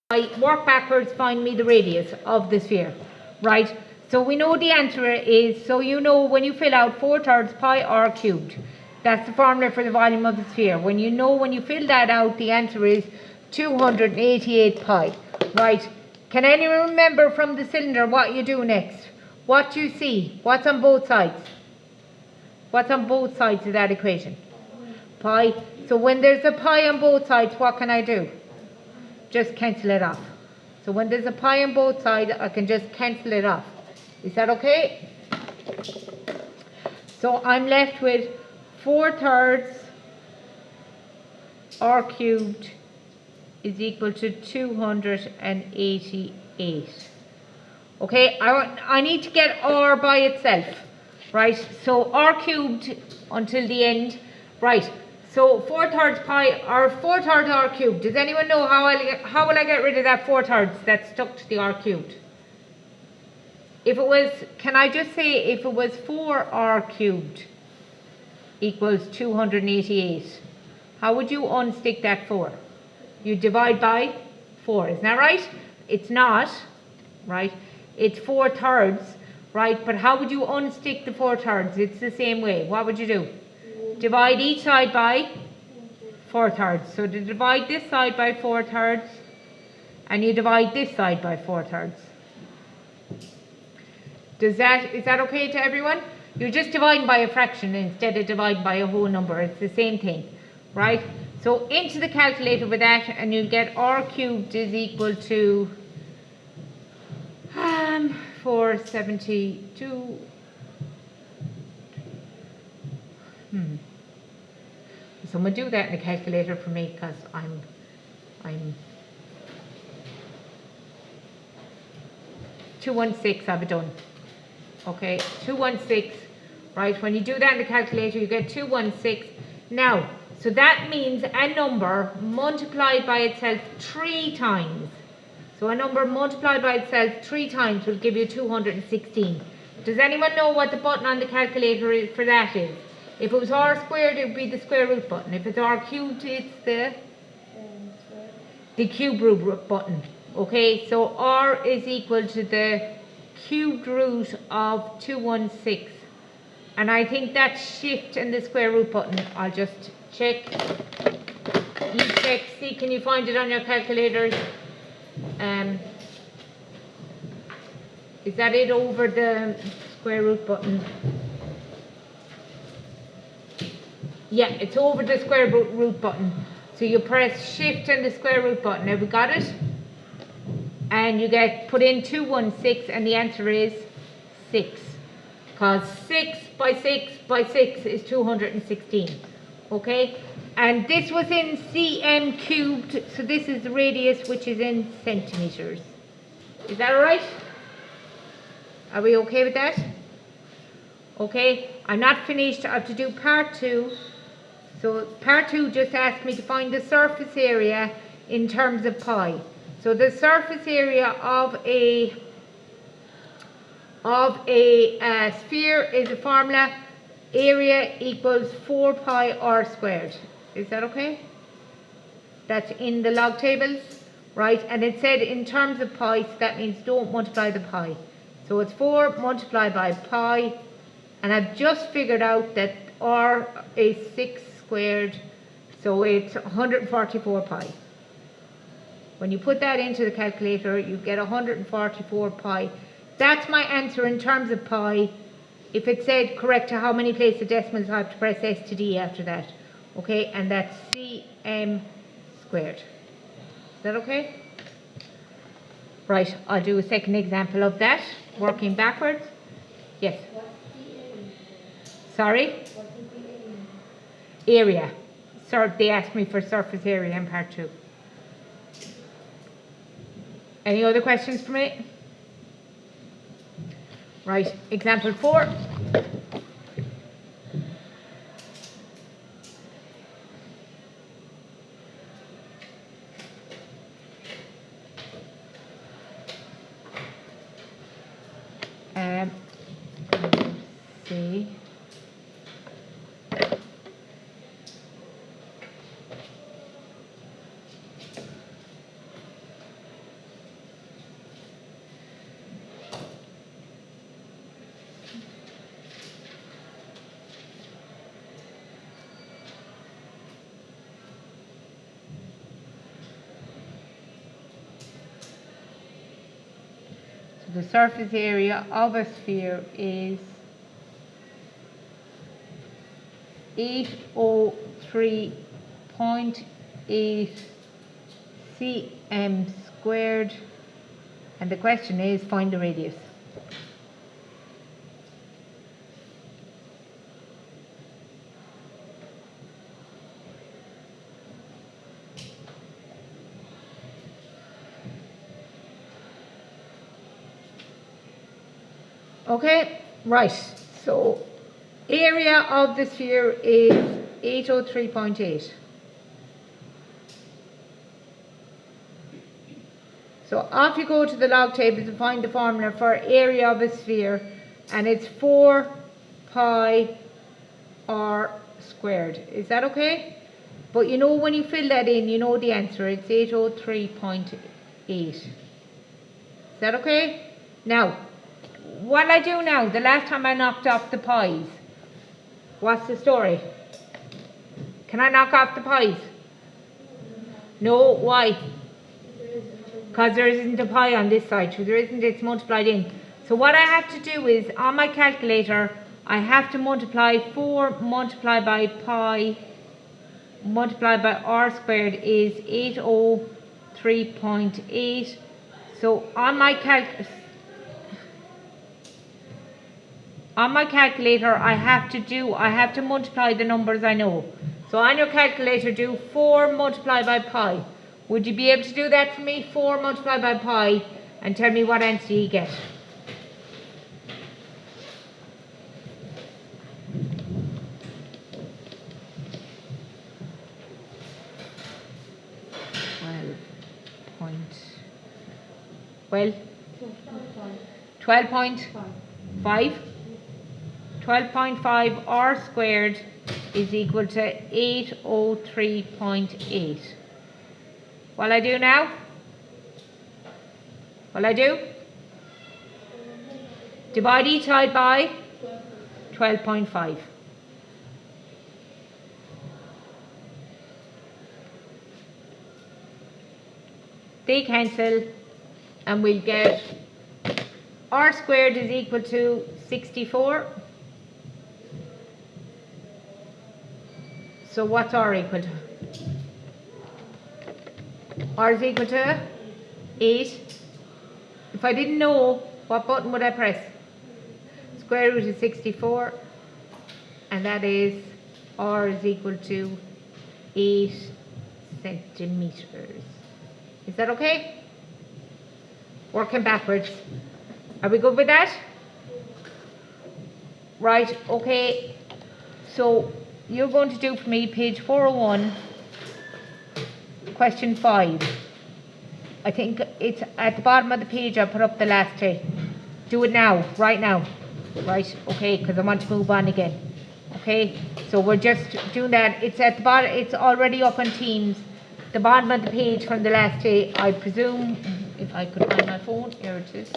I work backwards, find me the radius of the sphere, right? So we know the answer is, so you know when you fill out 4/3 pi r cubed, that's the formula for the volume of the sphere. When you fill that out, the answer is 288 pi, right? Can anyone remember from the cylinder what you do next? What do you see? What's on both sides? What's on both sides of that equation? Pi. So when there's a pi on both sides, what can I do? Just cancel it off. So when there's a pi on both sides, I can just cancel it off. Is that okay? So I'm left with 4/3 r cubed is equal to 288. Okay, I need to get r by itself, right? So r cubed until the end, right? So 4/3 pi or 4/3 r cubed. Does anyone know how will I get rid of that 4/3 that's stuck to the r cubed? If it was, can I just say if it was 4r cubed equals 288, how would you unstick that 4? You divide by 4, isn't that right? It's not, right? It's 4/3, right? But how would you unstick the 4/3? It's the same way. What would you do? Divide each side by 4/3. So to divide this side by 4/3, and you divide this side by 4/3. Is that okay to everyone? You're just dividing by a fraction instead of dividing by a whole number. It's the same thing, right? So into the calculator with that, and you'll get r cubed is equal to 472. Someone do that in the calculator for me, because I'm 216 I've it done. Okay, 216, right? When you do that in the calculator, you get 216. Now, so that means a number multiplied by itself 3 times. So a number multiplied by itself 3 times will give you 216. Does anyone know what the button on the calculator is for that is? If it was r squared, it would be the square root button. If it's r cubed, it's the cube root button. Okay, so r is equal to the cubed root of 216. And I think that shift and the square root button, I'll just check. You check, see, can you find it on your calculators? Is that it over the square root button? Yeah, it's over the square root button. So you press shift and the square root button. Have we got it? And you put in 216, and the answer is 6. Because 6 by 6 by 6 is 216. Okay? And this was in cm cubed, so this is the radius, which is in centimeters. Is that all right? Are we okay with that? Okay, I'm not finished. I have to do part 2. So part 2 just asked me to find the surface area in terms of pi. So the surface area of a sphere is a formula. Area equals 4 pi r squared. Is that okay? That's in the log tables, right? And it said in terms of pi, so that means don't multiply the pi. So it's 4 multiplied by pi, and I've just figured out that r is 6 squared, so it's 144 pi. When you put that into the calculator, you get 144 pi. That's my answer in terms of pi. If it said correct to how many places of decimals, I have to press S to D after that. Okay, and that's cm squared. Is that okay? Right, I'll do a second example of that, working backwards. Yes? Sorry? Area. They asked me for surface area in part 2. Any other questions for me? Right, example 4. Let's see. the surface area of a sphere is 803.8 cm squared, and the question is find the radius. Okay, right, so area of the sphere is 803.8. So off you go to the log table to find the formula for area of a sphere, and it's 4 pi r squared. Is that okay? But you know when you fill that in, you know the answer. It's 803.8. Is that okay? Now, what I do now, the last time I knocked off the pi's, what's the story? Can I knock off the pi's? No, why? Because there isn't a pi on this side, so there isn't, it's multiplied in. So what I have to do is, on my calculator, I have to multiply 4 multiplied by pi multiplied by r squared is 803.8. So on my calculator, I have to multiply the numbers I know. So on your calculator, do 4 multiplied by pi. Would you be able to do that for me? 4 multiplied by pi, and tell me what answer you get. Well, 12.5. 12.5 r squared is equal to 803.8. What I do now? What I do? Divide each side by 12.5. They cancel, and we'll get r squared is equal to 64. So what's r equal to? R is equal to 8. If I didn't know, what button would I press? Square root of 64, and that is r is equal to 8 centimeters. Is that okay? Working backwards. Are we good with that? Right, okay. So you're going to do for me page 401, question 5. I think it's at the bottom of the page. I put up the last day. Do it now, right now. Right, okay, because I want to move on again. Okay, so we're just doing that. It's at the bottom, it's already up on Teams. The bottom of the page from the last day, I presume, if I could find my phone, here it is.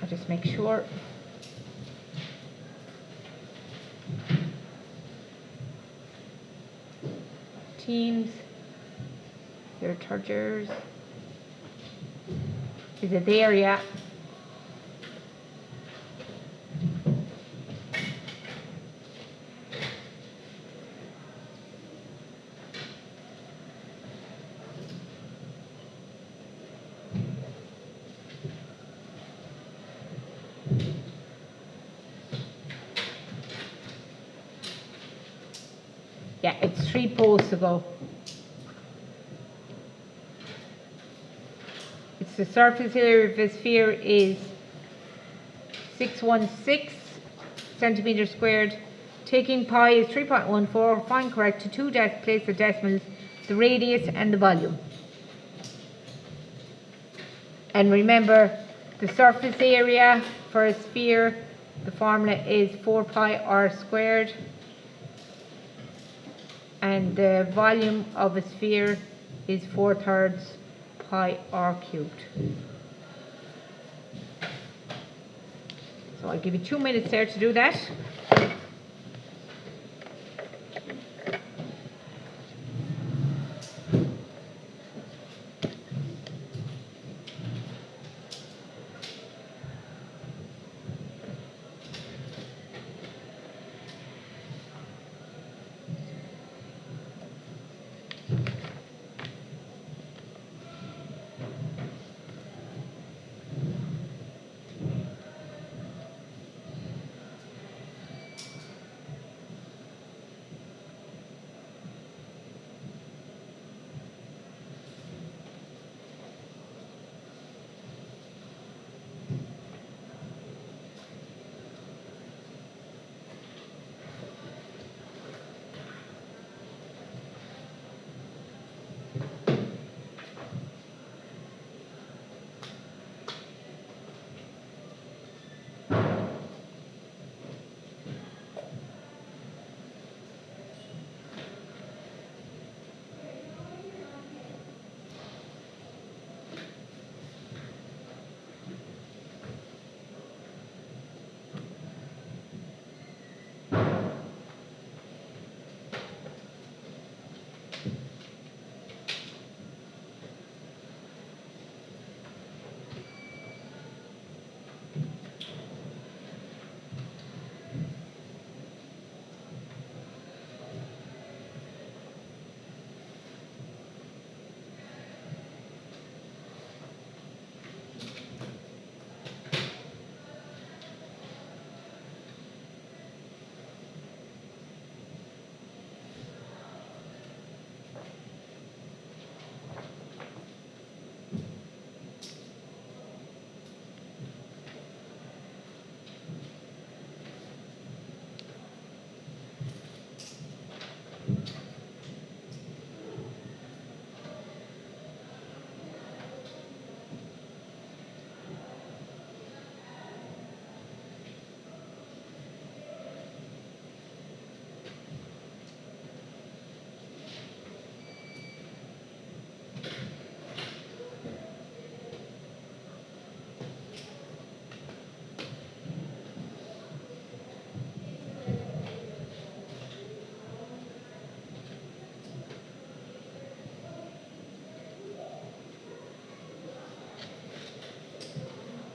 I'll just make sure. Teams, your chargers. Is it there? Yeah. Yeah, it's 3 posts ago. It's the surface area of a sphere is 616 centimeters squared. Taking pi is 3.14. Find correct to 2 place of decimals, the radius and the volume. And remember, the surface area for a sphere, the formula is 4 pi r squared. And the volume of a sphere is 4/3 pi r cubed. So I'll give you 2 minutes there to do that.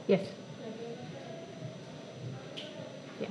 Yes. Yeah.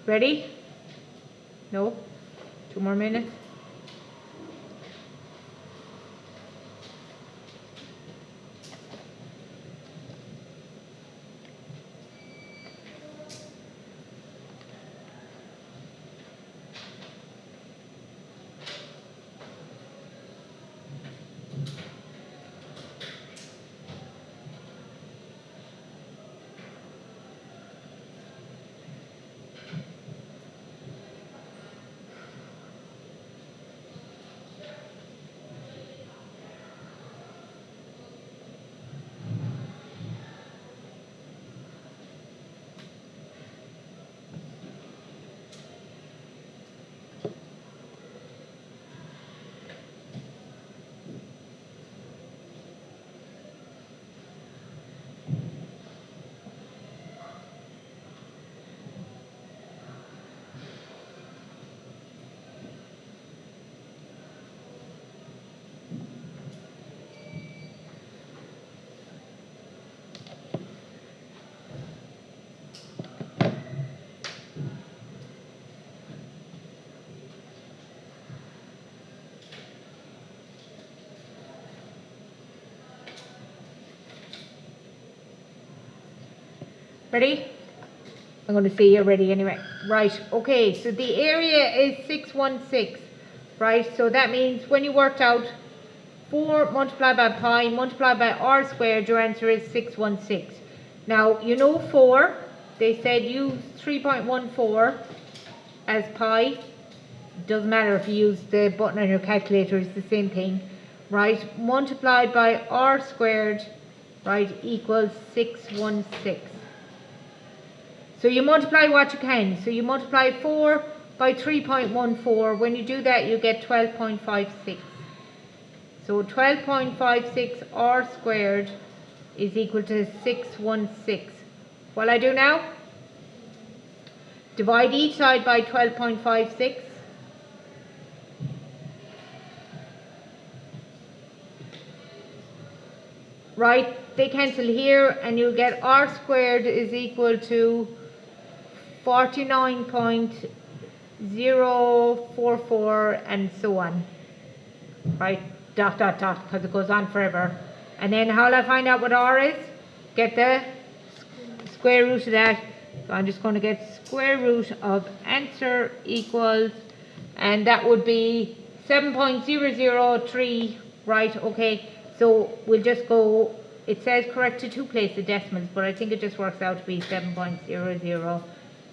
Ready? No? 2 more minutes? Ready? I'm going to say you're ready anyway. Right, okay, so the area is 616, right? So that means when you worked out 4 multiplied by pi multiplied by r squared, your answer is 616. Now, you know 4, they said use 3.14 as pi. Doesn't matter if you use the button on your calculator, it's the same thing, right? Multiplied by r squared, right, equals 616. So you multiply what you can. So you multiply 4 by 3.14. When you do that, you get 12.56. So 12.56 r squared is equal to 616. What I do now? Divide each side by 12.56. Right, they cancel here and you get r squared is equal to 49.044 and so on. Right, dot dot dot, because it goes on forever. And then how will I find out what r is? Get the square root of that. So I'm just going to get square root of answer equals, and that would be 7.003, right? Okay, so we'll just go, it says correct to 2 places decimals, but I think it just works out to be 7.00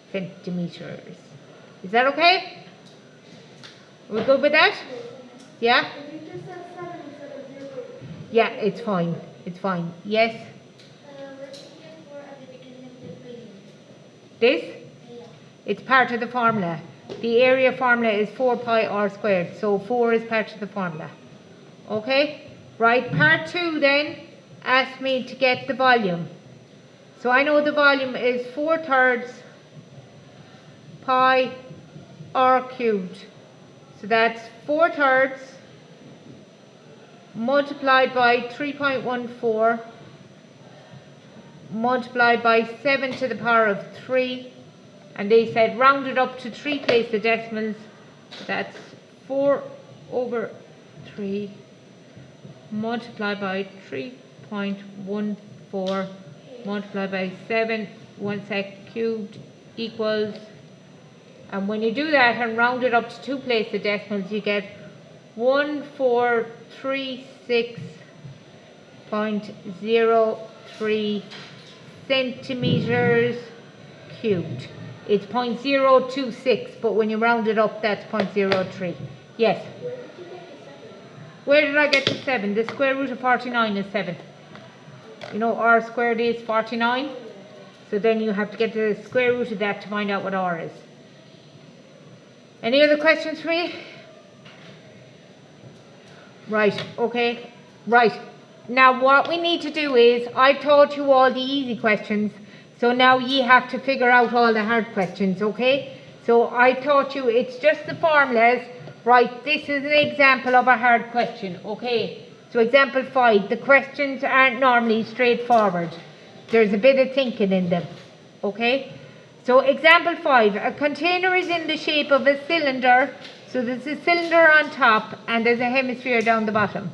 centimeters. Is that okay? Are we good with that? Yeah? Yeah, it's fine. It's fine. Yes? This? It's part of the formula. The area formula is 4 pi r squared, so 4 is part of the formula. Okay? Right, part 2 then asked me to get the volume. So I know the volume is 4/3 pi r cubed. So that's 4/3 multiplied by 3.14 multiplied by 7 to the power of 3, and they said rounded up to 3 place the decimals. That's 4 over 3 multiplied by 3.14 multiplied by 7 1 sec cubed equals, and when you do that and round it up to 2 place the decimals, you get 1436.03 centimeters cubed. It's 0.026, but when you round it up, that's 0.03. Yes? Where did I get the 7? The square root of 49 is 7. You know r squared is 49, so then you have to get the square root of that to find out what r is. Any other questions for me? Right, okay. Right, now what we need to do is, I've taught you all the easy questions, so now you have to figure out all the hard questions, okay? So I taught you, it's just the formulas. Right, this is an example of a hard question, okay? So example 5, the questions aren't normally straightforward. There's a bit of thinking in them, okay? So example 5, a container is in the shape of a cylinder. So there's a cylinder on top and there's a hemisphere down the bottom,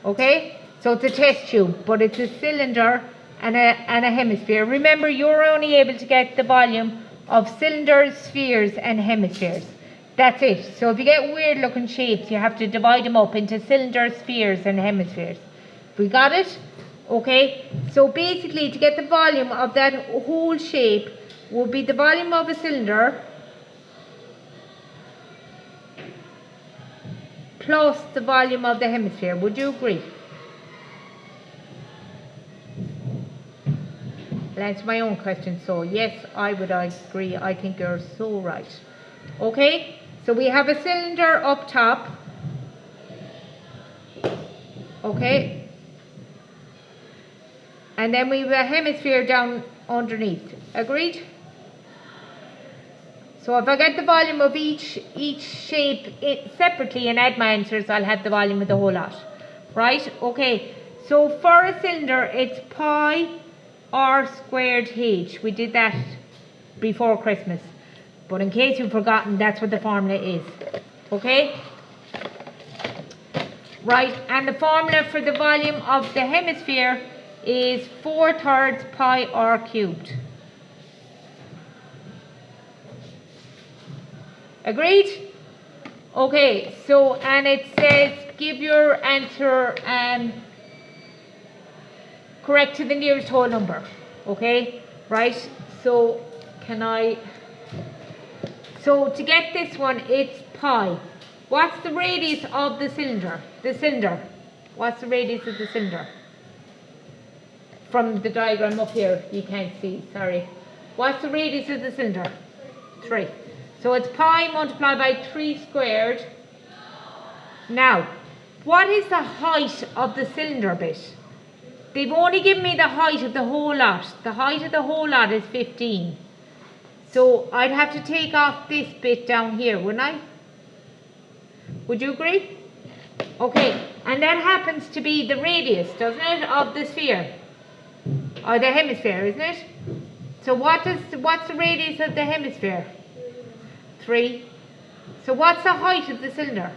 okay? So it's a test tube, but it's a cylinder and a hemisphere. Remember, you're only able to get the volume of cylinders, spheres and hemispheres. That's it. So if you get weird looking shapes, you have to divide them up into cylinders, spheres and hemispheres. We got it? Okay. So basically, to get the volume of that whole shape will be the volume of a cylinder plus the volume of the hemisphere. Would you agree? I'll answer my own question. So yes, I would agree. I think you're so right. Okay. So we have a cylinder up top, okay, and then we have a hemisphere down underneath. Agreed? So if I get the volume of each shape separately and add my answers, I'll have the volume of the whole lot. Right? Okay. So for a cylinder, it's pi r squared h. We did that before Christmas. But in case you've forgotten, that's what the formula is. Okay? Right, and the formula for the volume of the hemisphere is 4/3 pi r cubed. Agreed? Okay, so, and it says give your answer correct to the nearest whole number. Okay? Right? So, So to get this one, it's pi. What's the radius of the cylinder? The cylinder. What's the radius of the cylinder? From the diagram up here, you can't see, sorry. What's the radius of the cylinder? 3. So it's pi multiplied by 3 squared. Now, what is the height of the cylinder bit? They've only given me the height of the whole lot. The height of the whole lot is 15. So I'd have to take off this bit down here, wouldn't I? Would you agree? Okay, and that happens to be the radius, doesn't it, of the sphere? Or the hemisphere, isn't it? So what's the radius of the hemisphere? 3. So what's the height of the cylinder?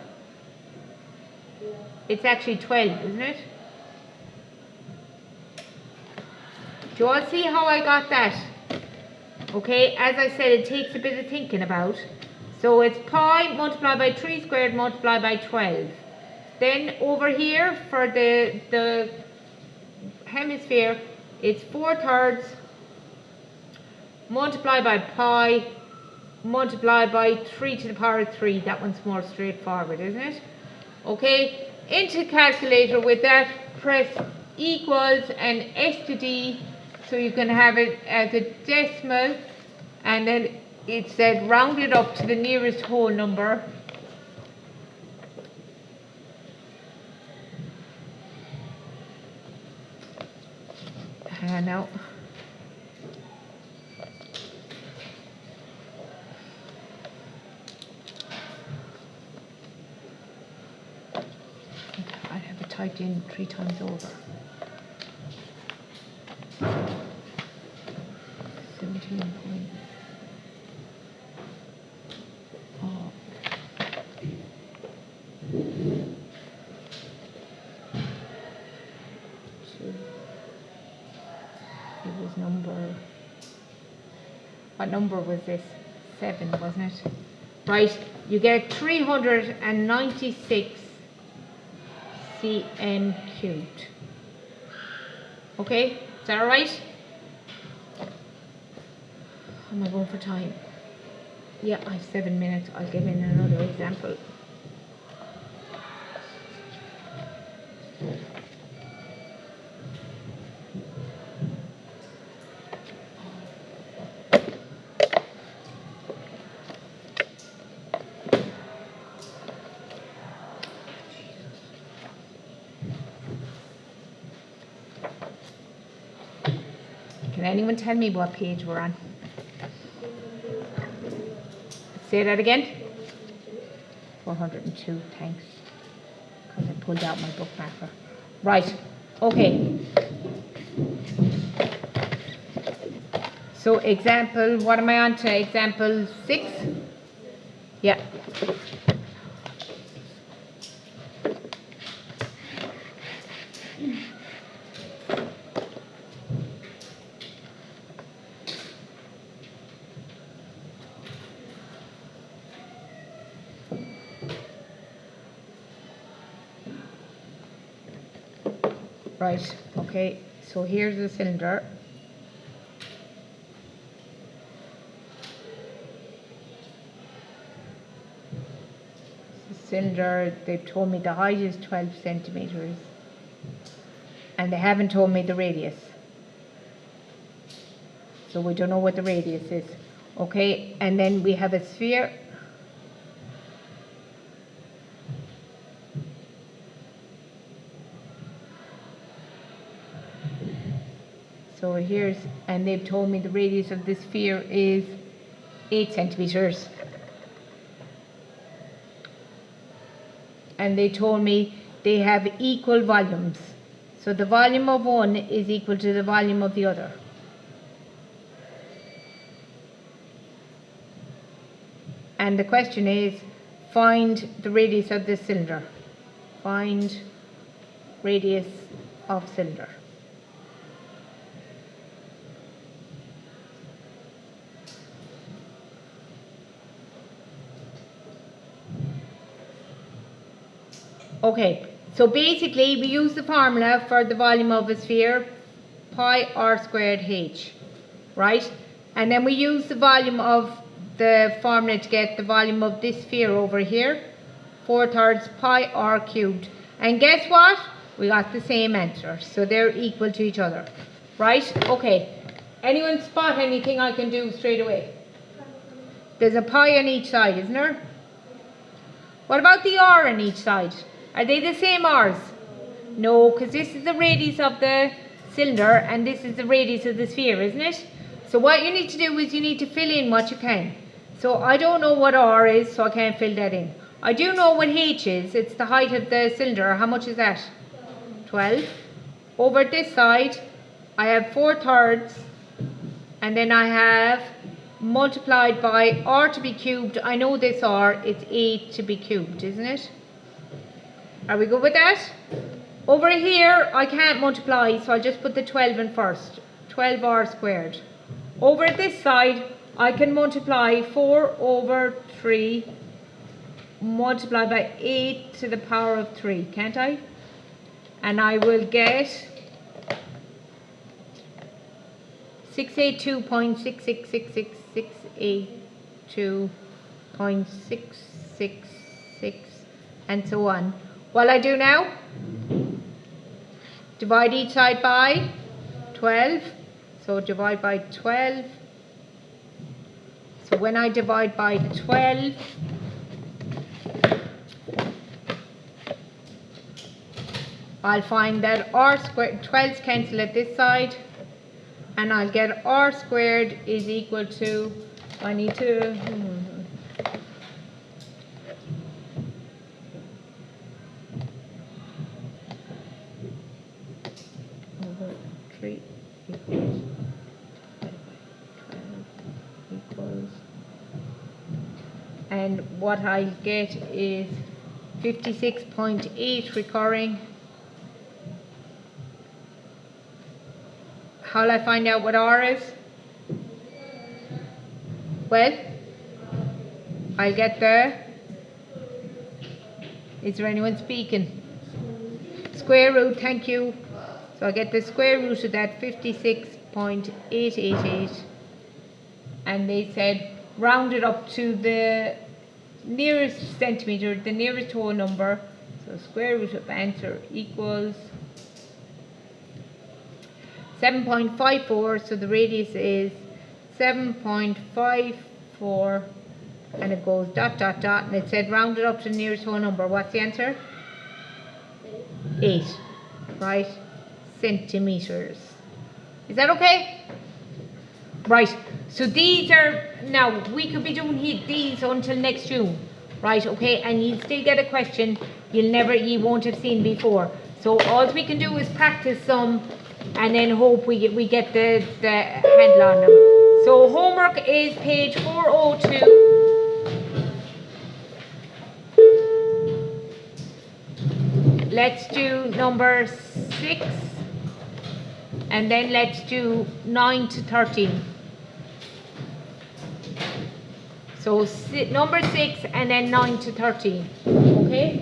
It's actually 12, isn't it? Do you all see how I got that? Okay, as I said, it takes a bit of thinking about. So it's pi multiplied by 3 squared multiplied by 12. Then over here for the hemisphere, it's 4/3 multiplied by pi multiplied by 3 to the power of 3. That one's more straightforward, isn't it? Okay, into calculator with that, press equals and S to D. So you can have it as a decimal, and then it said round it up to the nearest whole number. Now, I have it typed in 3 times over. Oh. It was number, what number was this? 7, wasn't it? Right, you get 396 cm cubed. Okay, is that alright? Am I going for time? Yeah, I have 7 minutes. I'll give in another example. Can anyone tell me what page we're on? Say that again. 402, thanks. Because I pulled out my book marker. Right, okay. So example, what am I on to? Example 6? Yeah. Right, okay, so here's the cylinder. The cylinder, they've told me the height is 12 centimeters. And they haven't told me the radius. So we don't know what the radius is. Okay, and then we have a sphere. So here's, and they've told me the radius of this sphere is 8 centimeters. And they told me they have equal volumes. So the volume of one is equal to the volume of the other. And the question is, find the radius of this cylinder. Find radius of cylinder. Okay, so basically we use the formula for the volume of a sphere, pi r squared h, right? And then we use the volume of the formula to get the volume of this sphere over here, 4/3 pi r cubed. And guess what? We got the same answer, so they're equal to each other, right? Okay, anyone spot anything I can do straight away? There's a pi on each side, isn't there? What about the r on each side? Are they the same r's? No, because this is the radius of the cylinder and this is the radius of the sphere, isn't it? So what you need to do is you need to fill in what you can. So I don't know what r is, so I can't fill that in. I do know what h is. It's the height of the cylinder. How much is that? 12. Over this side, I have 4/3, and then I have multiplied by r to be cubed. I know this r, it's 8 to be cubed, isn't it? Are we good with that? Over here, I can't multiply, so I'll just put the 12 in first. 12r squared. Over this side, I can multiply 4/3 multiplied by 8 to the power of 3, can't I? And I will get 682.666668.666 and so on. What I do now? Divide each side by 12. So divide by 12. So when I divide by 12, I'll find that r squared, 12's cancel at this side, and I'll get r squared is equal to, I need to, over 3 equals 12. and what I'll get is 56.8 recurring. How'll I find out what R is? Well, I'll get there. Is there anyone speaking? Square root, thank you. So I get the square root of that 56.888, and they said round it up to the nearest centimetre, the nearest whole number. So square root of answer equals 7.54, so the radius is 7.54, and it goes dot dot dot, and it said round it up to the nearest whole number. What's the answer? 8, right? Centimetres. Is that okay? Right, so these are, now we could be doing these until next June, right? Okay, and you'll still get a question you won't have seen before. So all we can do is practice some, and then hope we get the handle on them. So homework is page 402. Let's do number 6, and then let's do 9 to 13. So number 6 and then 9 to 13. Okay?